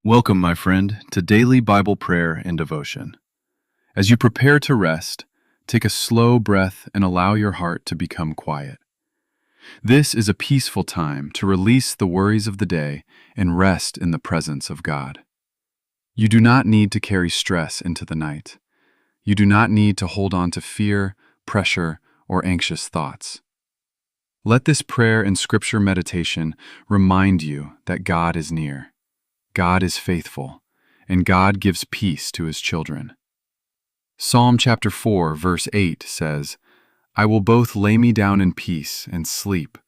Welcome, my friend, to daily Bible prayer and devotion. As you prepare to rest, take a slow breath and allow your heart to become quiet. This is a peaceful time to release the worries of the day and rest in the presence of God. You do not need to carry stress into the night. You do not need to hold on to fear, pressure, or anxious thoughts. Let this prayer and scripture meditation remind you that God is near. God is faithful, and God gives peace to his children. Psalm chapter 4, verse 8 says, "I will both lay me down in peace and sleep,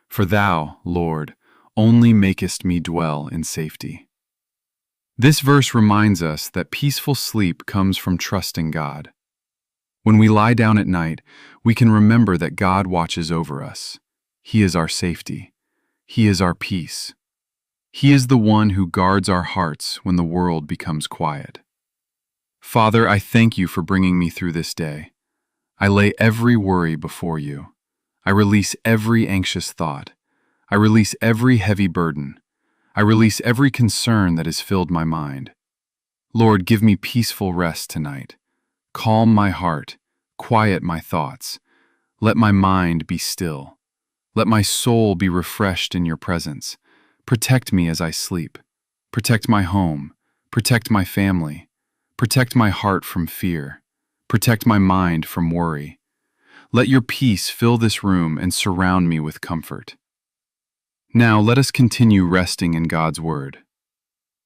for thou, Lord, only makest me dwell in safety." This verse reminds us that peaceful sleep comes from trusting God. When we lie down at night, we can remember that God watches over us. He is our safety. He is our peace. He is the one who guards our hearts when the world becomes quiet. Father, I thank you for bringing me through this day. I lay every worry before you. I release every anxious thought. I release every heavy burden. I release every concern that has filled my mind. Lord, give me peaceful rest tonight. Calm my heart, quiet my thoughts. Let my mind be still. Let my soul be refreshed in your presence. Protect me as I sleep. Protect my home. Protect my family. Protect my heart from fear. Protect my mind from worry. Let your peace fill this room and surround me with comfort. Now let us continue resting in God's word.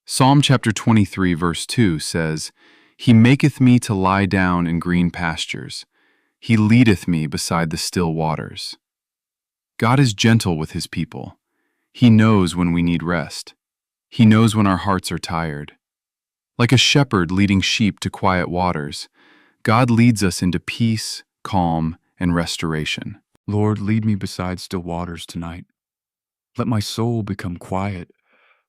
Psalm chapter 23 verse 2 says, "He maketh me to lie down in green pastures. He leadeth me beside the still waters." God is gentle with his people. He knows when we need rest. He knows when our hearts are tired. Like a shepherd leading sheep to quiet waters, God leads us into peace, calm, and restoration. Lord, lead me beside still waters tonight. Let my soul become quiet.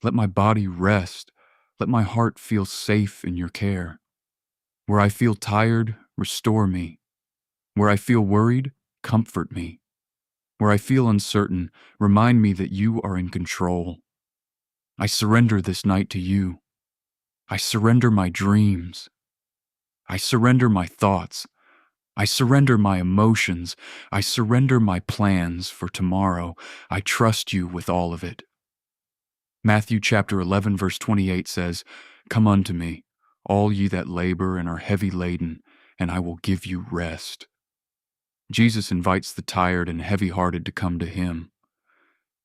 Let my body rest. Let my heart feel safe in your care. Where I feel tired, restore me. Where I feel worried, comfort me. Where I feel uncertain, remind me that you are in control. I surrender this night to you. I surrender my dreams. I surrender my thoughts. I surrender my emotions. I surrender my plans for tomorrow. I trust you with all of it. Matthew chapter 11 verse 28 says, "Come unto me, all ye that labor and are heavy laden, and I will give you rest." Jesus invites the tired and heavy-hearted to come to him.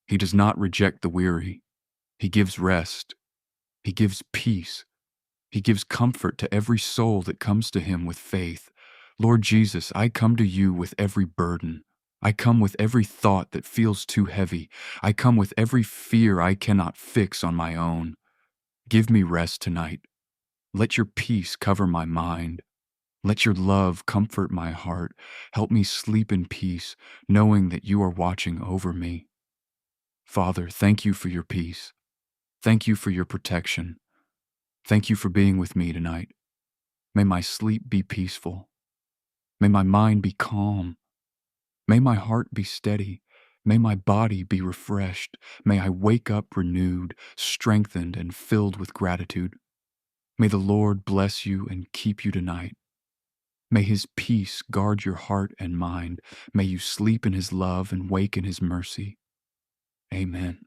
He does not reject the weary. He gives rest. He gives peace. He gives comfort to every soul that comes to him with faith. Lord Jesus, I come to you with every burden. I come with every thought that feels too heavy. I come with every fear I cannot fix on my own. Give me rest tonight. Let your peace cover my mind. Let your love comfort my heart. Help me sleep in peace, knowing that you are watching over me. Father, thank you for your peace. Thank you for your protection. Thank you for being with me tonight. May my sleep be peaceful. May my mind be calm. May my heart be steady. May my body be refreshed. May I wake up renewed, strengthened, and filled with gratitude. May the Lord bless you and keep you tonight. May his peace guard your heart and mind. May you sleep in his love and wake in his mercy. Amen.